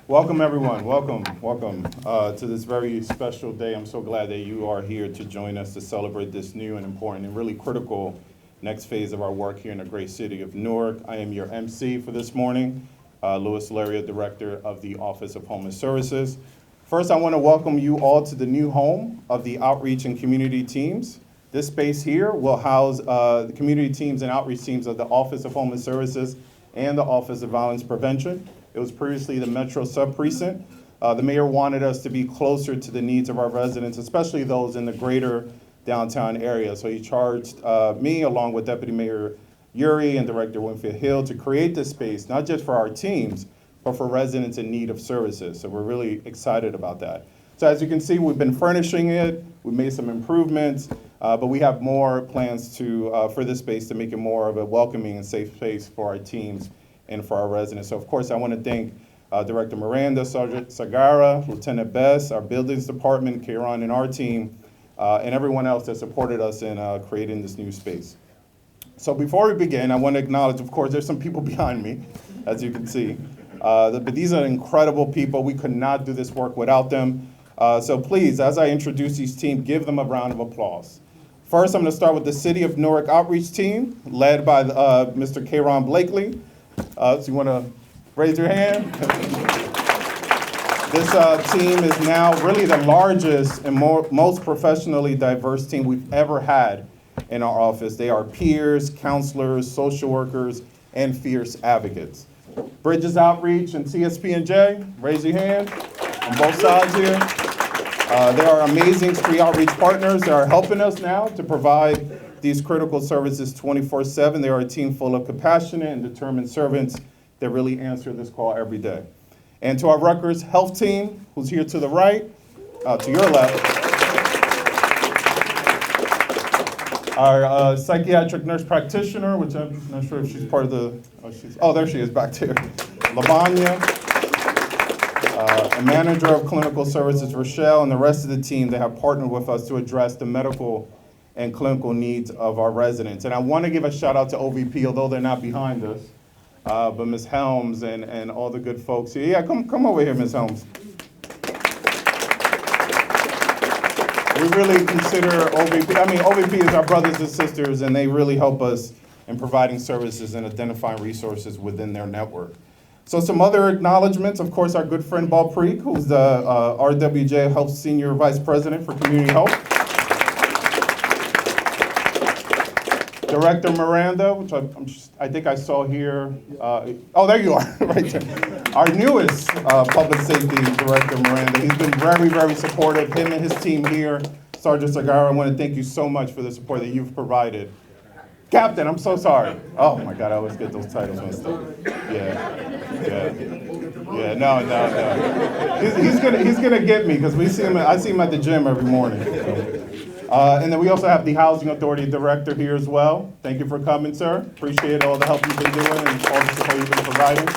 Welcome, everyone. Welcome to this very special day. I'm so glad that you are here to join us to celebrate this new and important and really critical next phase of our work here in the great city of Newark. I am your MC for this morning, Louis Laria, Director of the Office of Homeless Services. First, I want to welcome you all to the new home of the outreach and community teams. This space here will house the community teams and outreach teams of the Office of Homeless Services and the Office of Violence Prevention. It was previously the Metro Sub-Precinct. The mayor wanted us to be closer to the needs of our residents, especially those in the greater downtown area. So he charged me, along with Deputy Mayor Yuri and Director Winfield Hill, to create this space, not just for our teams, but for residents in need of services. So we're really excited about that. So as you can see, we've been furnishing it. We've made some improvements, but we have more plans for this space to make it more of a welcoming and safe space for our teams and for our residents. So of course, I want to thank Director Miranda, Sergeant Sagara, Lieutenant Bess, our buildings department, Kieran, and our team, and everyone else that supported us in creating this new space. So before we begin, I want to acknowledge, of course, there's some people behind me, as you can see. But these are incredible people. We could not do this work without them. So please, as I introduce these teams, give them a round of applause. First, I'm going to start with the City of Newark Outreach Team, led by Mr. Kieran Blakely. So you want to raise your hand? This team is now really the largest and most professionally diverse team we've ever had in our office. They are peers, counselors, social workers, and fierce advocates. Bridges Outreach and CSPNJ, raise your hand on both sides here. They are amazing street outreach partners that are helping us now to provide these critical services 24/7. They are a team full of compassionate and determined servants that really answer this call every day. And to our Rutgers Health team, who's here to the right, to your left, our psychiatric nurse practitioner, which I'm not sure if she's part of the, there she is back there, Lavanya, a manager of clinical services, Rochelle, and the rest of the team that have partnered with us to address the medical and clinical needs of our residents. And I want to give a shout out to OVP, although they're not behind us, but Ms. Helms and all the good folks here. Yeah, come over here, Ms. Helms. We really consider OVP is our brothers and sisters, and they really help us in providing services and identifying resources within their network. So some other acknowledgments, of course, our good friend Bob Preek, who's the RWJ Health Senior Vice President for Community Health. Director Miranda, which I think I saw here. There you are, right there. Our newest public safety director, Miranda. He's been very, very supportive. Him and his team here. Sergeant Sagara, I want to thank you so much for the support that you've provided. Captain, I'm so sorry. Oh my God, I always get those titles messed up. Yeah, no. He's gonna get me because I see him at the gym every morning. And then we also have the Housing Authority Director here as well. Thank you for coming, sir. Appreciate all the help you've been doing and all the support you've been providing.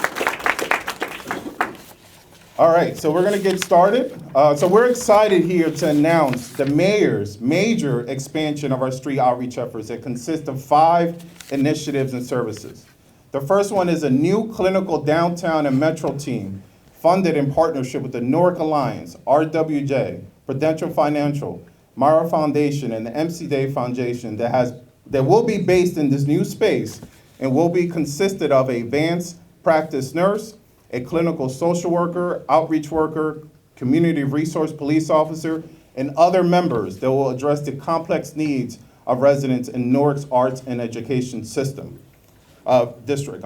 All right, so we're gonna get started. So we're excited here to announce the mayor's major expansion of our street outreach efforts that consist of 5 initiatives and services. The first one is a new clinical downtown and metro team funded in partnership with the Newark Alliance, RWJ, Prudential Financial, Mara Foundation, and the MC Day Foundation that will be based in this new space and will be consisted of a advanced practice nurse, a clinical social worker, outreach worker, community resource police officer, and other members that will address the complex needs of residents in Newark's arts and education district.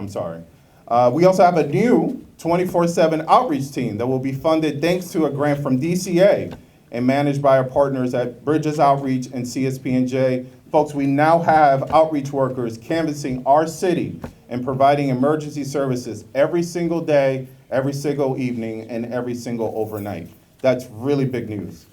We also have a new 24/7 outreach team that will be funded thanks to a grant from DCA and managed by our partners at Bridges Outreach and CSPNJ. Folks, we now have outreach workers canvassing our city and providing emergency services every single day, every single evening, and every single overnight. That's really big news.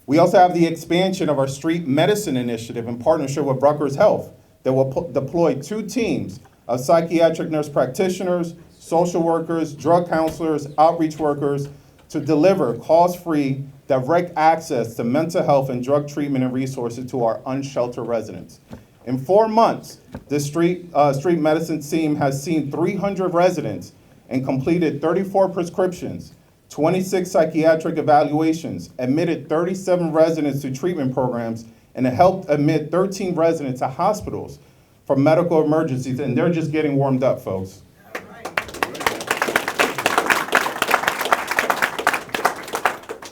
We also have the expansion of our street medicine initiative in partnership with Rutgers Health that will deploy 2 teams of psychiatric nurse practitioners, social workers, drug counselors, outreach workers to deliver cost-free direct access to mental health and drug treatment and resources to our unsheltered residents. In 4 months, this street medicine team has seen 300 residents and completed 34 prescriptions 26 psychiatric evaluations, admitted 37 residents to treatment programs, and it helped admit 13 residents to hospitals for medical emergencies, and they're just getting warmed up, folks.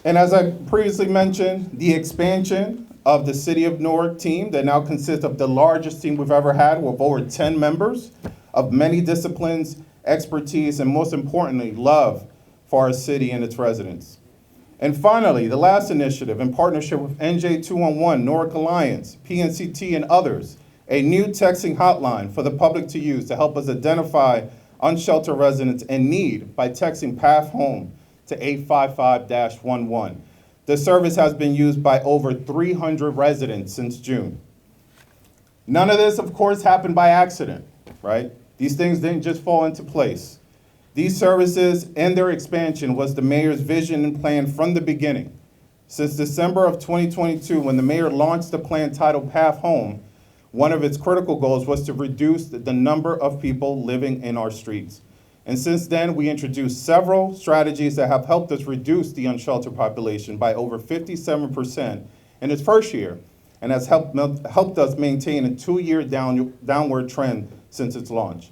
And as I previously mentioned, the expansion of the City of Newark team that now consists of the largest team we've ever had with over 10 members of many disciplines, expertise, and most importantly, love for our city and its residents. And finally, the last initiative in partnership with NJ211, Newark Alliance, PNCT, and others, a new texting hotline for the public to use to help us identify unsheltered residents in need by texting PATHHOME to 855-11. The service has been used by over 300 residents since June. None of this, of course, happened by accident, right? These things didn't just fall into place. These services and their expansion was the mayor's vision and plan from the beginning. Since December of 2022, when the mayor launched the plan titled PATHHOME, one of its critical goals was to reduce the number of people living in our streets. And since then, we introduced several strategies that have helped us reduce the unsheltered population by over 57% in its first year, and has helped us maintain a 2-year downward trend since its launch.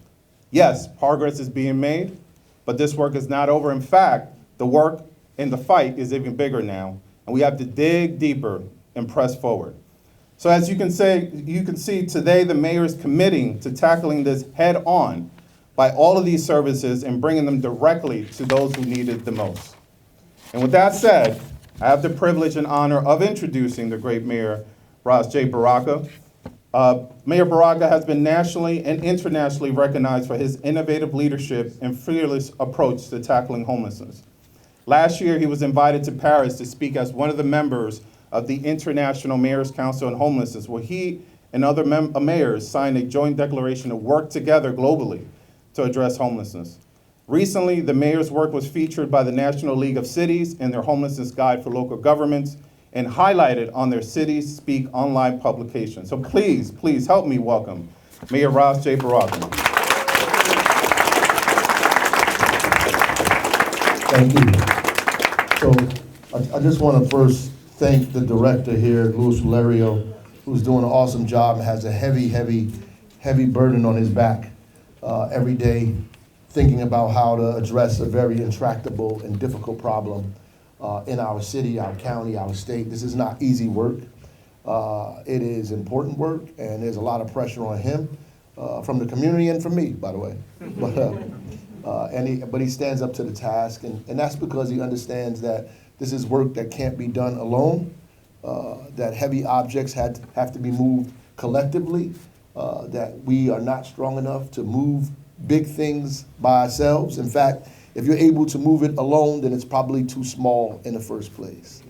Yes, progress is being made, but this work is not over. In fact, the work and the fight is even bigger now, and we have to dig deeper and press forward. So as you can see today, the mayor is committing to tackling this head on by all of these services and bringing them directly to those who need it the most. And with that said, I have the privilege and honor of introducing the great Mayor, Ras J. Baraka. Mayor Baraka has been nationally and internationally recognized for his innovative leadership and fearless approach to tackling homelessness. Last year, he was invited to Paris to speak as one of the members of the International Mayors Council on Homelessness, where he and other mayors signed a joint declaration to work together globally to address homelessness. Recently, the mayor's work was featured by the National League of Cities in their Homelessness Guide for Local Governments and highlighted on their Cities Speak online publication. So please, please help me welcome Mayor Ras J. Baraka. Thank you. So I just want to first thank the director here, Luis Valerio, who's doing an awesome job and has a heavy burden on his back every day, thinking about how to address a very intractable and difficult problem in our city, our county, our state. This is not easy work. It is important work, and there's a lot of pressure on him from the community and from me, by the way. But he stands up to the task, and that's because he understands that this is work that can't be done alone, that heavy objects have to be moved collectively, that we are not strong enough to move big things by ourselves. In fact, if you're able to move it alone, then it's probably too small in the first place.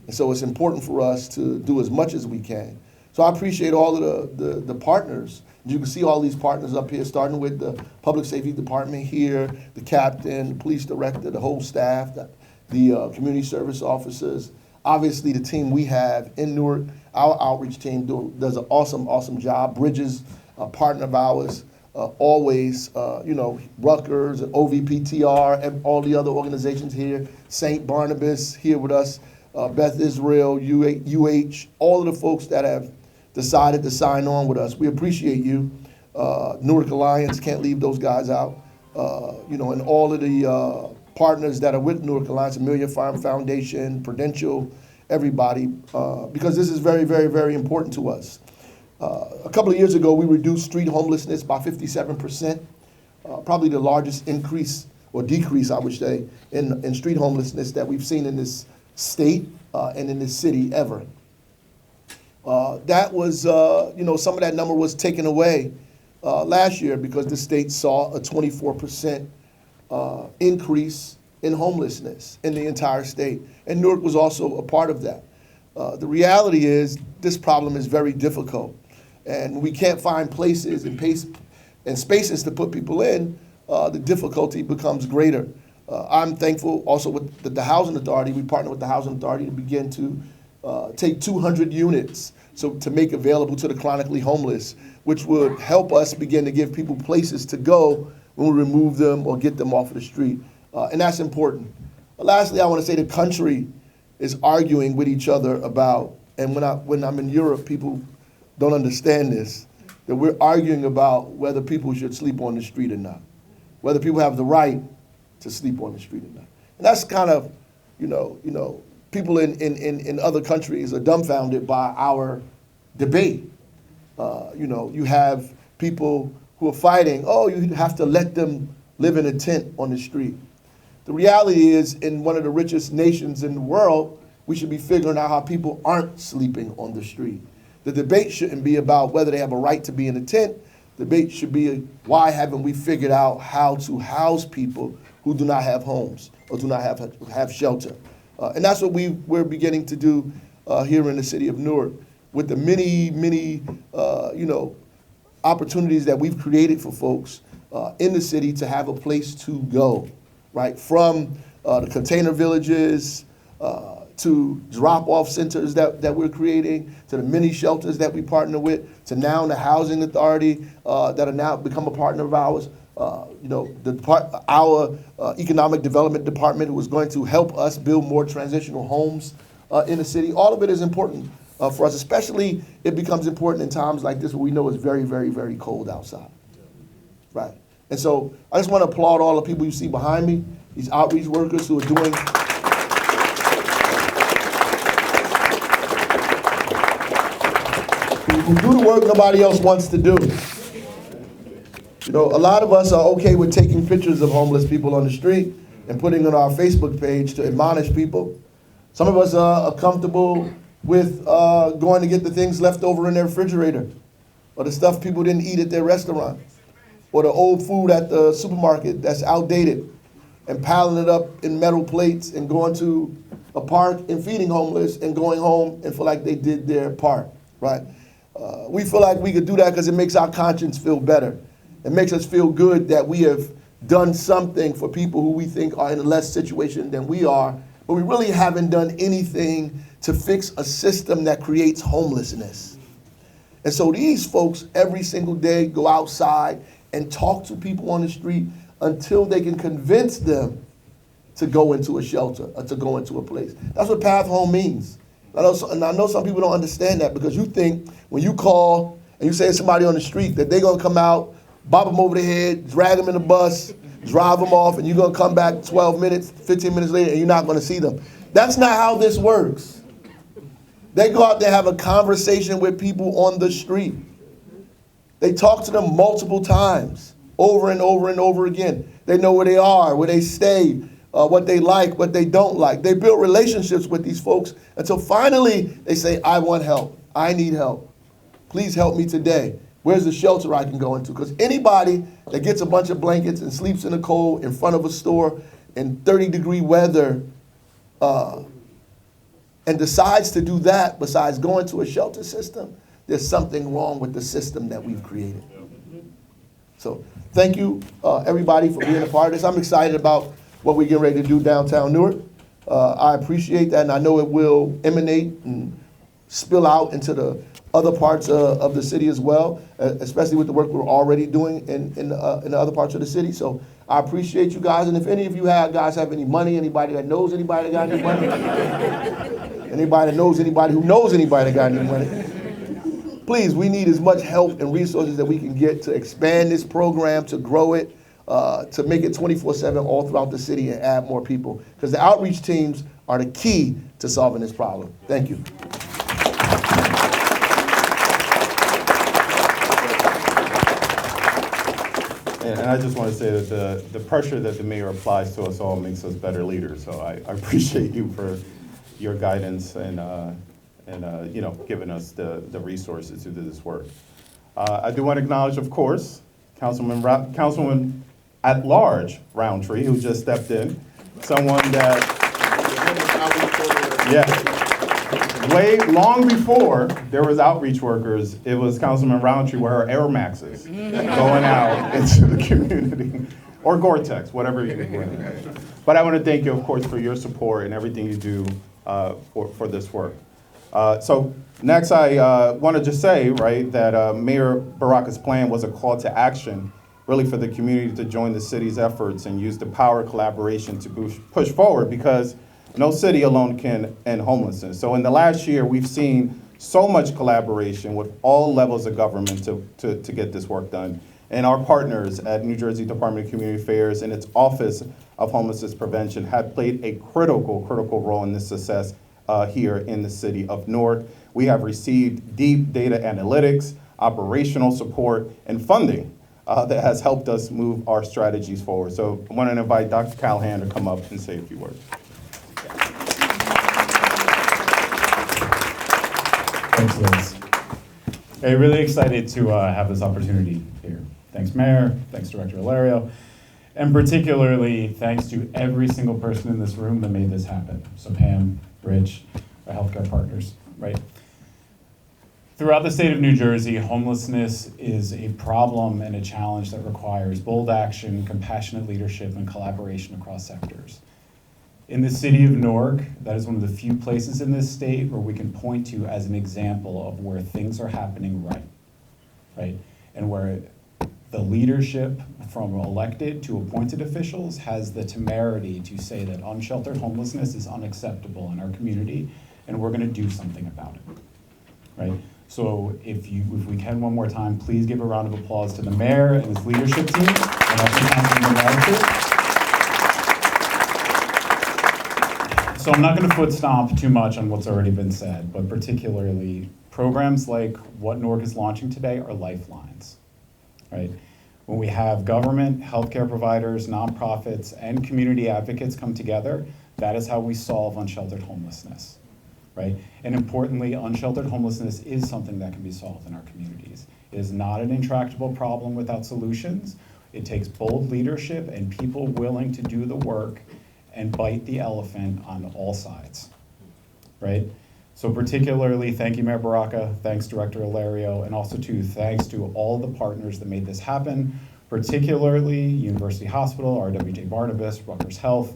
And so it's important for us to do as much as we can. So I appreciate all of the partners. You can see all these partners up here, starting with the Public Safety Department here, the captain, the police director, the whole staff, the community service officers. Obviously, the team we have in Newark, our outreach team does an awesome job. Bridges, a partner of ours, always, Rutgers, OVPTR, and all the other organizations here, St. Barnabas here with us, Beth Israel, UH, all of the folks that have decided to sign on with us. We appreciate you. Newark Alliance, can't leave those guys out. And all of the partners that are with Newark Alliance, Amelia Farm Foundation, Prudential, everybody, because this is very, very, very important to us. A couple of years ago, we reduced street homelessness by 57%, probably the largest increase or decrease, I would say, in street homelessness that we've seen in this state and in this city ever. That was, some of that number was taken away last year because the state saw a 24% increase in homelessness in the entire state. And Newark was also a part of that. The reality is this problem is very difficult. And we can't find places and spaces to put people in, the difficulty becomes greater. I'm thankful also with the Housing Authority. We partner with the Housing Authority to begin to take 200 units to make available to the chronically homeless, which would help us begin to give people places to go when we remove them or get them off of the street. And that's important. Lastly, I want to say the country is arguing with each other about, and when I'm in Europe, people don't understand this, that we're arguing about whether people should sleep on the street or not, whether people have the right to sleep on the street or not. And that's kind of, people in other countries are dumbfounded by our debate. You have people who are fighting, oh, you have to let them live in a tent on the street. The reality is, in one of the richest nations in the world, we should be figuring out how people aren't sleeping on the street. The debate shouldn't be about whether they have a right to be in a tent. The debate should be, why haven't we figured out how to house people who do not have homes or do not have shelter? And that's what we're beginning to do here in the city of Newark, with the many opportunities that we've created for folks in the city to have a place to go, right? From the container villages, to drop-off centers that we're creating, to the mini shelters that we partner with, to now the housing authority that are now become a partner of ours. Our economic development department, who is going to help us build more transitional homes in the city. All of it is important for us, especially it becomes important in times like this where we know it's very, very, very cold outside, right? And so I just want to applaud all the people you see behind me, these outreach workers who are doing who do the work nobody else wants to do. A lot of us are okay with taking pictures of homeless people on the street and putting it on our Facebook page to admonish people. Some of us are comfortable with going to get the things left over in their refrigerator, or the stuff people didn't eat at their restaurant, or the old food at the supermarket that's outdated, and piling it up in metal plates and going to a park and feeding homeless and going home and feel like they did their part, right? We feel like we could do that because it makes our conscience feel better. It makes us feel good that we have done something for people who we think are in a less situation than we are, but we really haven't done anything to fix a system that creates homelessness. And so these folks every single day go outside and talk to people on the street until they can convince them to go into a shelter or to go into a place. That's what PATHHOME means. I know some people don't understand that, because you think when you call and you say to somebody on the street that they're going to come out, bop them over the head, drag them in the bus, drive them off, and you're going to come back 12 minutes, 15 minutes later, and you're not going to see them. That's not how this works. They go out there and have a conversation with people on the street. They talk to them multiple times, over and over and over again. They know where they are, where they stay, what they like, what they don't like. They build relationships with these folks until finally they say, I want help. I need help. Please help me today. Where's the shelter I can go into? Because anybody that gets a bunch of blankets and sleeps in the cold in front of a store in 30-degree weather and decides to do that, besides going to a shelter system, there's something wrong with the system that we've created. So thank you, everybody, for being a part of this. I'm excited about what we're getting ready to do downtown Newark. I appreciate that, and I know it will emanate and spill out into the other parts of the city as well, especially with the work we're already doing in the other parts of the city. So I appreciate you guys, and if any of you guys have any money, anybody that knows anybody that got any money, anybody that knows anybody who knows anybody that got any money, please, we need as much help and resources that we can get to expand this program, to grow it, to make it 24/7 all throughout the city and add more people. Because the outreach teams are the key to solving this problem. Thank you. And I just want to say that the pressure that the mayor applies to us all makes us better leaders. So I appreciate you for your guidance and giving us the resources to do this work. I do want to acknowledge, of course, Councilman at Large Roundtree, who just stepped in, someone that, way long before there was outreach workers, it was Councilman Roundtree with her Air Maxes going out into the community, or Gore-Tex, whatever you want. But I want to thank you, of course, for your support and everything you do for this work. So next, I want to just say, right, that Mayor Baraka's plan was a call to action really for the community to join the city's efforts and use the power of collaboration to push forward, because no city alone can end homelessness. So in the last year, we've seen so much collaboration with all levels of government to get this work done. And our partners at New Jersey Department of Community Affairs and its Office of Homelessness Prevention have played a critical role in this success here in the city of Newark. We have received deep data analytics, operational support, and funding that has helped us move our strategies forward. So I want to invite Dr. Callahan to come up and say a few words. Thanks, Liz. Hey, really excited to have this opportunity here. Thanks, Mayor. Thanks, Director Ilario. And particularly, thanks to every single person in this room that made this happen. So Pam, Rich, our healthcare partners, right? Throughout the state of New Jersey, homelessness is a problem and a challenge that requires bold action, compassionate leadership, and collaboration across sectors. In the city of Newark, that is one of the few places in this state where we can point to as an example of where things are happening right? And where the leadership from elected to appointed officials has the temerity to say that unsheltered homelessness is unacceptable in our community, and we're gonna do something about it, right? So if we can one more time, please give a round of applause to the mayor and his leadership team, and also Councilman Baraka. So I'm not gonna foot stomp too much on what's already been said, but particularly programs like what Newark is launching today are lifelines, right? When we have government, healthcare providers, nonprofits, and community advocates come together, that is how we solve unsheltered homelessness, right? And importantly, unsheltered homelessness is something that can be solved in our communities. It is not an intractable problem without solutions. It takes bold leadership and people willing to do the work and bite the elephant on all sides, right? So particularly, thank you, Mayor Baraka, thanks Director Ilario, and also thanks to all the partners that made this happen, particularly University Hospital, RWJ Barnabas, Rutgers Health,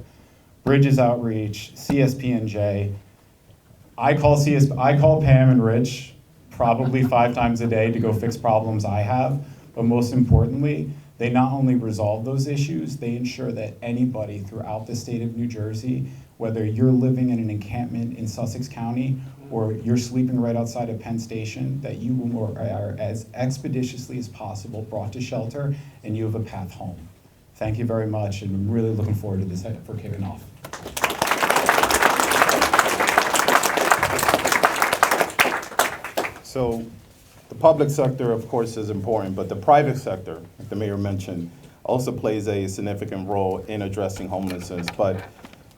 Bridges Outreach, CSPNJ. I call Pam and Rich probably 5 times a day to go fix problems I have, but most importantly, they not only resolve those issues, they ensure that anybody throughout the state of New Jersey, whether you're living in an encampment in Sussex County or you're sleeping right outside of Penn Station, that you are as expeditiously as possible brought to shelter and you have a path home. Thank you very much, and I'm really looking forward to this for kicking off. So the public sector, of course, is important, but the private sector, like the mayor mentioned, also plays a significant role in addressing homelessness. But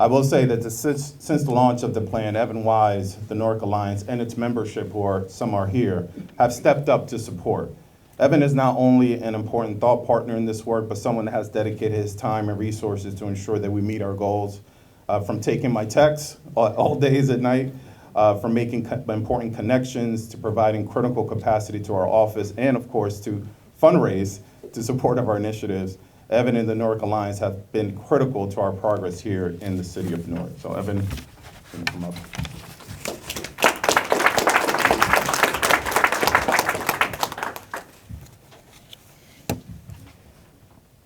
I will say that since the launch of the plan, Evan Wise, the Newark Alliance, and its membership, some are here, have stepped up to support. Evan is not only an important thought partner in this work, but someone that has dedicated his time and resources to ensure that we meet our goals, from taking my texts all days at night, from making important connections, to providing critical capacity to our office, and of course to fundraise to support of our initiatives. Evan and the Newark Alliance have been critical to our progress here in the city of Newark. So Evan, can you come up?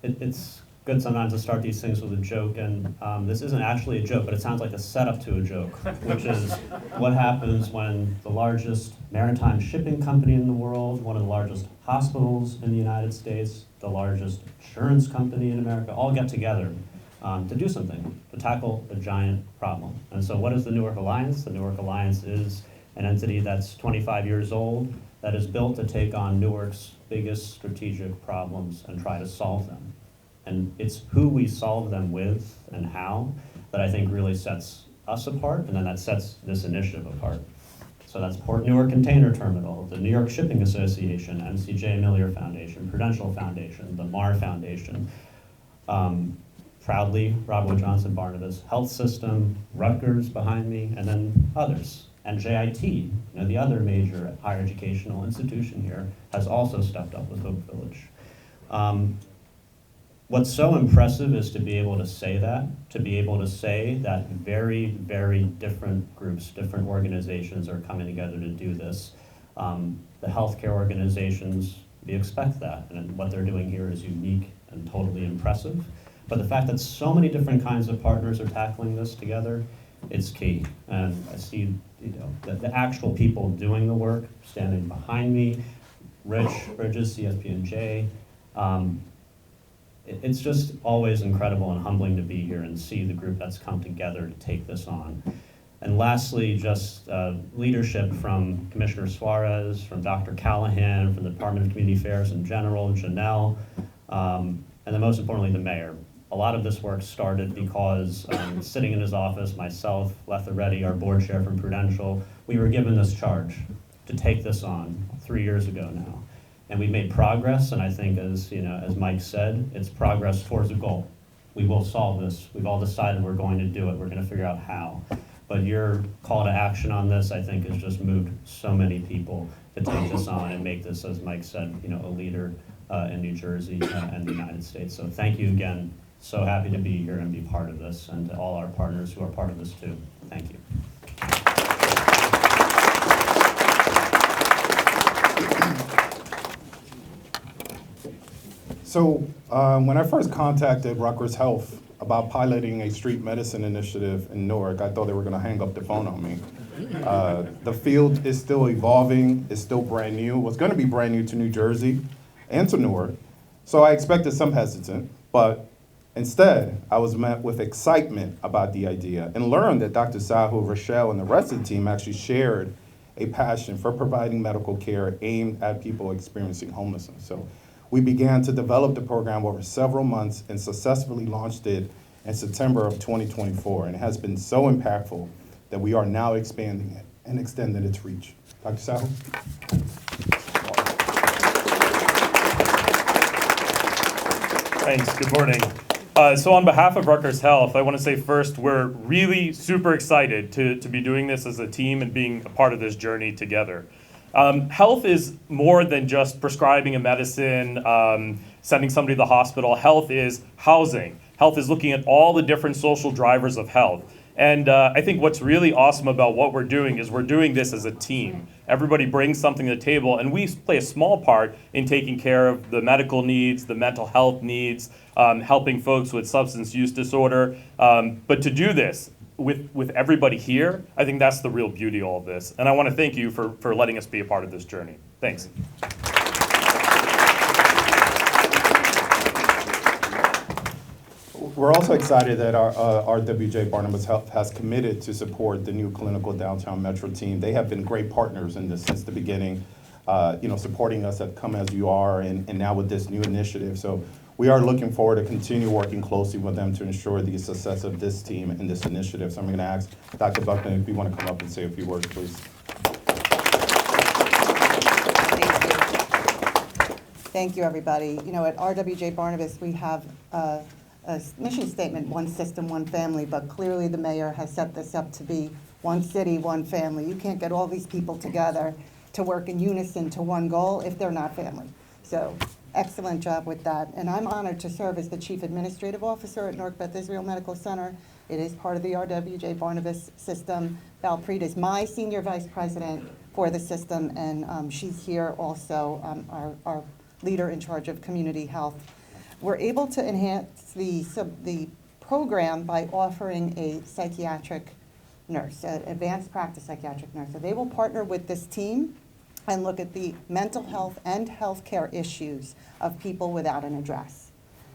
It's good sometimes to start these things with a joke, and this isn't actually a joke, but it sounds like a setup to a joke, which is what happens when the largest maritime shipping company in the world, one of the largest hospitals in the United States, the largest insurance company in America, all get together to do something, to tackle a giant problem. And so what is the Newark Alliance? The Newark Alliance is an entity that's 25 years old, that is built to take on Newark's biggest strategic problems and try to solve them. And it's who we solve them with and how that I think really sets us apart, and then that sets this initiative apart. So that's Port Newark Container Terminal, the New York Shipping Association, MCJ Miller Foundation, Prudential Foundation, the MAR Foundation, proudly Rob Wood Johnson Barnabas Health System, Rutgers behind me, and then others. And JIT, the other major higher educational institution here, has also stepped up with Hope Village. What's so impressive is to be able to say that, very, very different groups, different organizations are coming together to do this. The healthcare organizations We expect that, and what they're doing here is unique and totally impressive. But the fact that so many different kinds of partners are tackling this together, it's key. And I see, the actual people doing the work, standing behind me, Rutgers, CSPNJ. It's just always incredible and humbling to be here and see the group that's come together to take this on. And lastly, just leadership from Commissioner Suarez, from Dr. Callahan, from the Department of Community Affairs in general, Janelle, and then most importantly, the mayor. A lot of this work started because sitting in his office, myself, Letha Reddy, our board chair from Prudential, we were given this charge to take this on 3 years ago now. And we've made progress, and I think as Mike said, it's progress towards a goal. We will solve this. We've all decided we're going to do it. We're going to figure out how. But your call to action on this, I think, has just moved so many people to take this on and make this, as Mike said, a leader in New Jersey and the United States. So thank you again. So happy to be here and be part of this, and to all our partners who are part of this too. Thank you. So when I first contacted Rutgers Health about piloting a street medicine initiative in Newark, I thought they were going to hang up the phone on me. The field is still evolving, it's still brand new. It was going to be brand new to New Jersey and to Newark, so I expected some hesitant, but instead, I was met with excitement about the idea and learned that Dr. Sahu, Rochelle, and the rest of the team actually shared a passion for providing medical care aimed at people experiencing homelessness. So we began to develop the program over several months and successfully launched it in September of 2024. And it has been so impactful that we are now expanding it and extending its reach. Dr. Sahu? Thanks, good morning. So on behalf of Rutgers Health, I want to say first, we're really super excited to be doing this as a team and being a part of this journey together. Health is more than just prescribing a medicine, sending somebody to the hospital. Health is housing. Health is looking at all the different social drivers of health. And I think what's really awesome about what we're doing is we're doing this as a team. Everybody brings something to the table, and we play a small part in taking care of the medical needs, the mental health needs, helping folks with substance use disorder. But to do this with everybody here, I think that's the real beauty of all of this. And I want to thank you for letting us be a part of this journey. Thanks. We're also excited that our RWJ Barnabas Health has committed to support the new clinical downtown metro team. They have been great partners in this since the beginning, supporting us at Come As You Are and now with this new initiative. So we are looking forward to continue working closely with them to ensure the success of this team and this initiative. So I'm going to ask Dr. Buckner if you want to come up and say a few words, please. Thank you, everybody. At RWJ Barnabas, we have a mission statement, one system, one family, but clearly the mayor has set this up to be one city, one family. You can't get all these people together to work in unison to one goal if they're not family. So excellent job with that. And I'm honored to serve as the Chief Administrative Officer at Newark Beth Israel Medical Center. It is part of the RWJ Barnabas system. Val Preet is my Senior Vice President for the system, and she's here also, our leader in charge of community health. We're able to enhance the program by offering a psychiatric nurse, an advanced practice psychiatric nurse. So they will partner with this team and look at the mental health and healthcare issues of people without an address.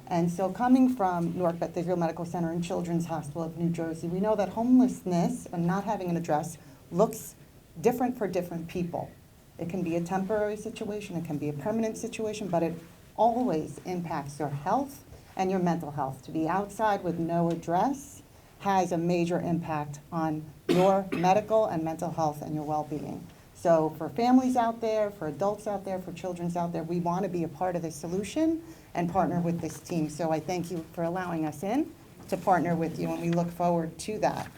And so coming from Newark Beth Israel Medical Center and Children's Hospital of New Jersey, we know that homelessness and not having an address looks different for different people. It can be a temporary situation, it can be a permanent situation, but it always impacts your health and your mental health. To be outside with no address has a major impact on your medical and mental health and your well-being. So for families out there, for adults out there, for children out there, we want to be a part of the solution and partner with this team. So I thank you for allowing us in to partner with you, and we look forward to that.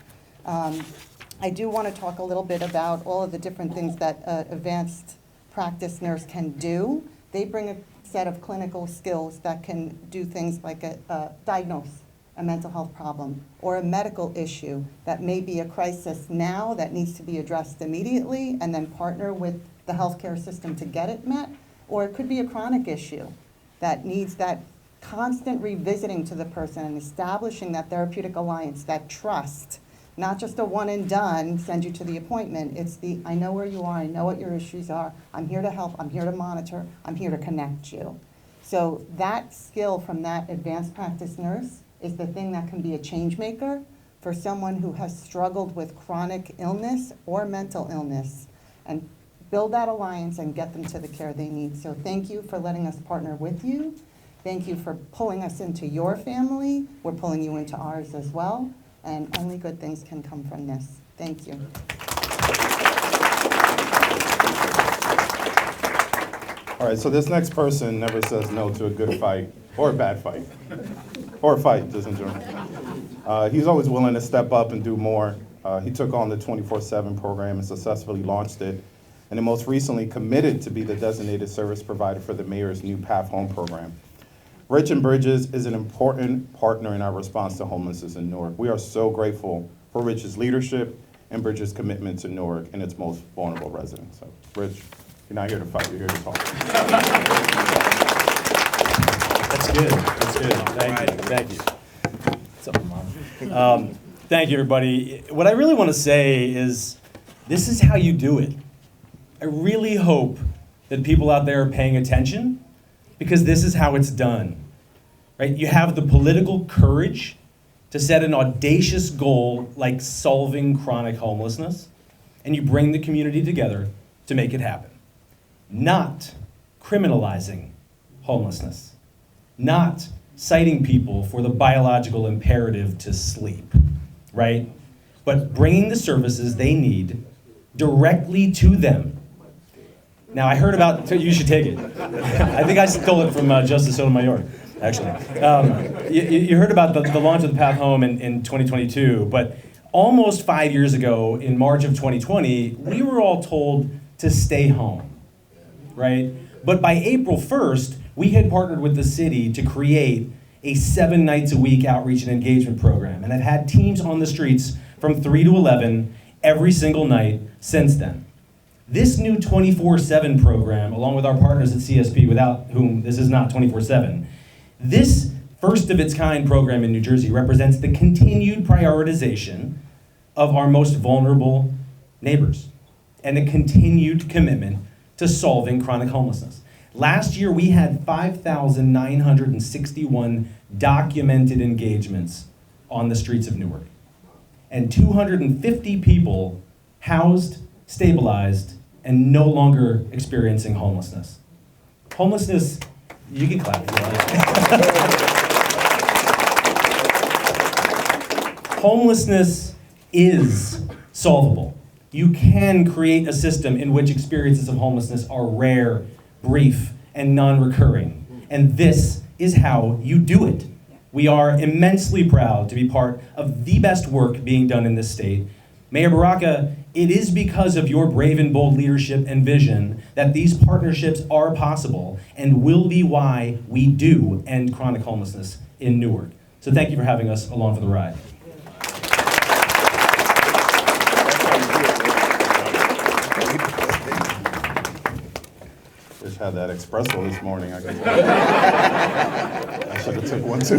I do want to talk a little bit about all of the different things that advanced practice nurse can do. They bring a set of clinical skills that can do things like diagnose a mental health problem or a medical issue that may be a crisis now that needs to be addressed immediately, and then partner with the healthcare system to get it met, or it could be a chronic issue that needs that constant revisiting to the person and establishing that therapeutic alliance, that trust, not just a one and done, send you to the appointment. It's the, I know where you are, I know what your issues are, I'm here to help, I'm here to monitor, I'm here to connect you. So that skill from that advanced practice nurse is the thing that can be a change maker for someone who has struggled with chronic illness or mental illness, and build that alliance and get them to the care they need. So thank you for letting us partner with you. Thank you for pulling us into your family. We're pulling you into ours as well, and only good things can come from this. Thank you. All right, so this next person never says no to a good fight or a bad fight, or a fight, just in general. He's always willing to step up and do more. He took on the 24/7 program and successfully launched it, and then most recently committed to be the designated service provider for the mayor's new PATHHOME program. Rich and Bridges is an important partner in our response to homelessness in Newark. We are so grateful for Rich's leadership and Bridges' commitment to Newark and its most vulnerable residents. So, Rich, you're not here to fight, you're here to talk. That's good. That's good. Thank you. Thank you. What's up, Mom? Thank you, everybody. What I really want to say is this is how you do it. I really hope that people out there are paying attention, because this is how it's done. Right? You have the political courage to set an audacious goal like solving chronic homelessness, and you bring the community together to make it happen. Not criminalizing homelessness, not citing people for the biological imperative to sleep, right? But bringing the services they need directly to them. Now, I heard about, so you should take it. I think I stole it from Justice Sotomayor, actually. You heard about the launch of the PATHHOME in 2022, but almost 5 years ago, in March of 2020, we were all told to stay home, right? But by April 1st, we had partnered with the city to create a 7 nights a week outreach and engagement program, and I've had teams on the streets from 3 to 11 every single night since then. This new 24/7 program, along with our partners at CSP, without whom this is not 24/7, this first of its kind program in New Jersey represents the continued prioritization of our most vulnerable neighbors and a continued commitment to solving chronic homelessness. Last year, we had 5,961 documented engagements on the streets of Newark, and 250 people housed, stabilized, and no longer experiencing homelessness. Homelessness, you can clap if you like. Homelessness is solvable. You can create a system in which experiences of homelessness are rare, brief, and non-recurring. And this is how you do it. We are immensely proud to be part of the best work being done in this state. Mayor Baraka, it is because of your brave and bold leadership and vision that these partnerships are possible and will be why we do end chronic homelessness in Newark. So thank you for having us along for the ride. Just had that espresso this morning. I should have took one too.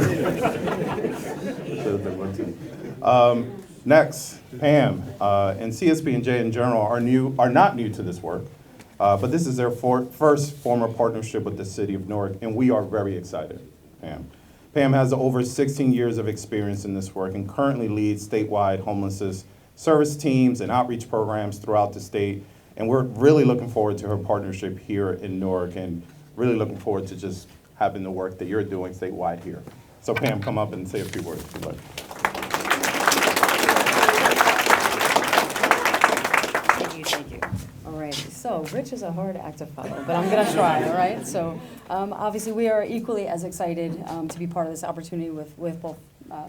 Next, Pam and CSPNJ in general are not new to this work, but this is their first formal partnership with the city of Newark, and we are very excited. Pam has over 16 years of experience in this work and currently leads statewide homelessness service teams and outreach programs throughout the state. And we're really looking forward to her partnership here in Newark, and really looking forward to just having the work that you're doing statewide here. So Pam, come up and say a few words if you'd like. Thank you. All right, so Rich is a hard act to follow, but I'm gonna try, all right? So obviously we are equally as excited to be part of this opportunity with both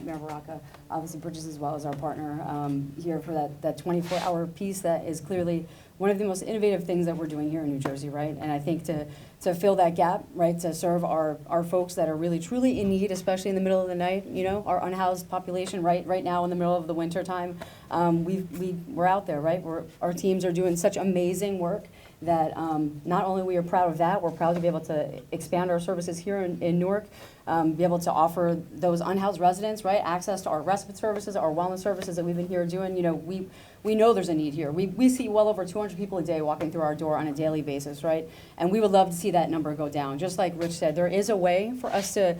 Mayor Baraka, obviously Bridges as well as our partner here for that 24-hour piece that is clearly one of the most innovative things that we're doing here in New Jersey, right? And I think to fill that gap, right, to serve our folks that are really truly in need, especially in the middle of the night, you know, our unhoused population right now in the middle of the winter time, we're out there, right? Our teams are doing such amazing work that not only we are proud of that, we're proud to be able to expand our services here in Newark, be able to offer those unhoused residents, right, access to our respite services, our wellness services that we've been here doing. You know, we know there's a need here. We see well over 200 people a day walking through our door on a daily basis, right? And we would love to see that number go down. Just like Rich said, there is a way for us to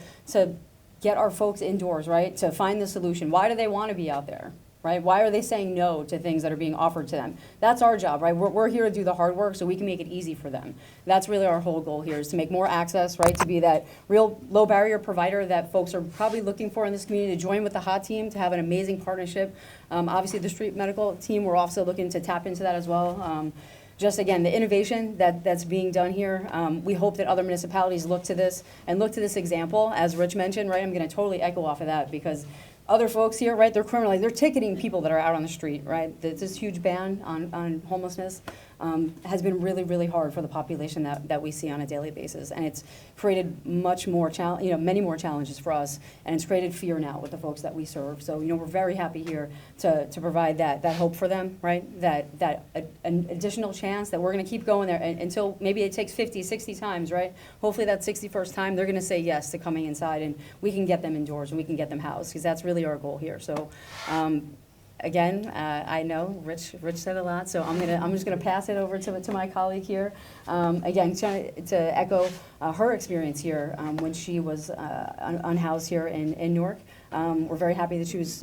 get our folks indoors, right, to find the solution. Why do they want to be out there? Right? Why are they saying no to things that are being offered to them? That's our job, right? We're here to do the hard work so we can make it easy for them. That's really our whole goal here, is to make more access, right? To be that real low barrier provider that folks are probably looking for in this community, to join with the HOT team, to have an amazing partnership. Obviously the street medical team, we're also looking to tap into that as well. Just again, the innovation that's being done here. We hope that other municipalities look to this and look to this example, as Rich mentioned, right? I'm gonna totally echo off of that, because other folks here, right, they're criminalized, they're ticketing people that are out on the street, right? This huge ban on homelessness has been really, really hard for the population that we see on a daily basis. And it's created much more many more challenges for us, and it's created fear now with the folks that we serve. So, we're very happy here to provide that hope for them, right? An additional chance that we're gonna keep going there until maybe it takes 50, 60 times, right? Hopefully that 61st time, they're gonna say yes to coming inside, and we can get them indoors and we can get them housed, because that's really our goal here. So, again, I know Rich said a lot, so I'm just gonna pass it over to my colleague here. Again, to echo her experience here when she was unhoused here in Newark. We're very happy that she was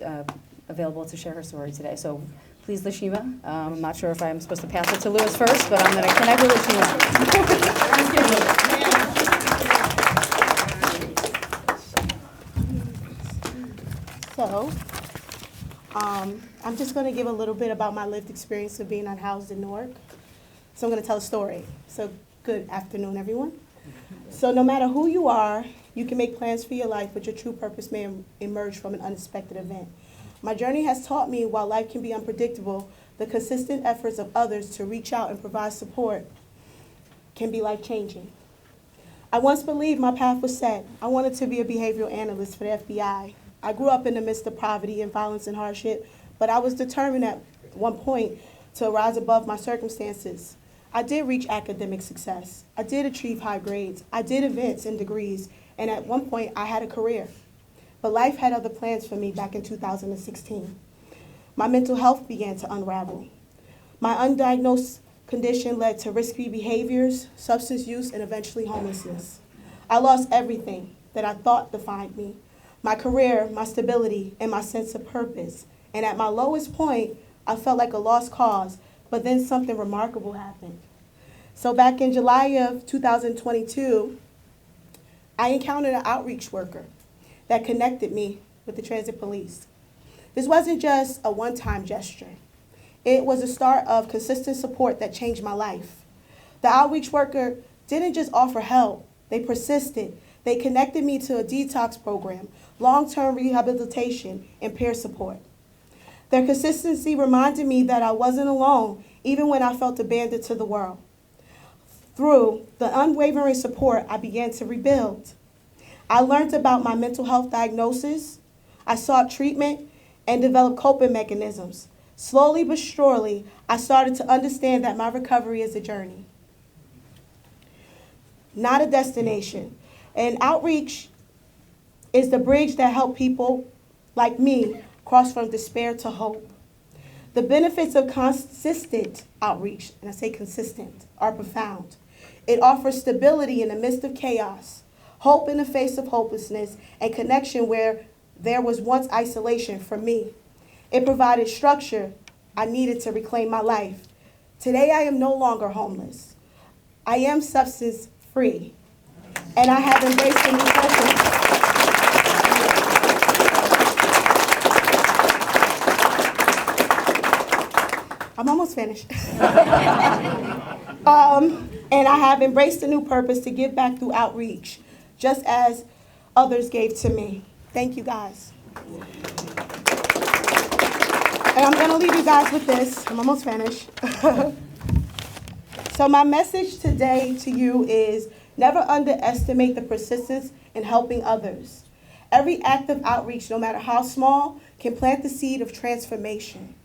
available to share her story today. So please, Lashima. I'm not sure if I'm supposed to pass it to Lewis first, but I'm gonna connect with Lashima. So, I'm just going to give a little bit about my lived experience of being unhoused in Newark. So I'm going to tell a story. So good afternoon, everyone. So no matter who you are, you can make plans for your life, but your true purpose may emerge from an unexpected event. My journey has taught me, while life can be unpredictable, the consistent efforts of others to reach out and provide support can be life-changing. I once believed my path was set. I wanted to be a behavioral analyst for the FBI. I grew up in the midst of poverty and violence and hardship, but I was determined at one point to rise above my circumstances. I did reach academic success. I did achieve high grades. I did events and degrees, and at one point I had a career. But life had other plans for me back in 2016. My mental health began to unravel. My undiagnosed condition led to risky behaviors, substance use, and eventually homelessness. I lost everything that I thought defined me: my career, my stability, and my sense of purpose. And at my lowest point, I felt like a lost cause, but then something remarkable happened. So back in July of 2022, I encountered an outreach worker that connected me with the transit police. This wasn't just a one-time gesture. It was the start of consistent support that changed my life. The outreach worker didn't just offer help, they persisted. They connected me to a detox program, long-term rehabilitation, and peer support. Their consistency reminded me that I wasn't alone, even when I felt abandoned to the world. Through the unwavering support, I began to rebuild. I learned about my mental health diagnosis. I sought treatment and developed coping mechanisms. Slowly but surely, I started to understand that my recovery is a journey, not a destination. And outreach is the bridge that helps people like me cross from despair to hope. The benefits of consistent outreach, and I say consistent, are profound. It offers stability in the midst of chaos, hope in the face of hopelessness, and connection where there was once isolation for me. It provided structure I needed to reclaim my life. Today I am no longer homeless. I am substance free, and I have embraced a new purpose. I'm almost finished. And I have embraced a new purpose to give back through outreach, just as others gave to me. Thank you, guys. And I'm going to leave you guys with this. I'm almost finished. So my message today to you is never underestimate the persistence in helping others. Every act of outreach, no matter how small, can plant the seed of transformation.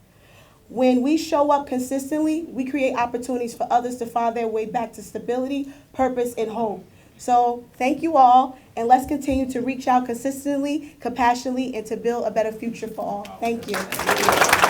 When we show up consistently, we create opportunities for others to find their way back to stability, purpose, and hope. So thank you all, and let's continue to reach out consistently, compassionately, and to build a better future for all. Thank you.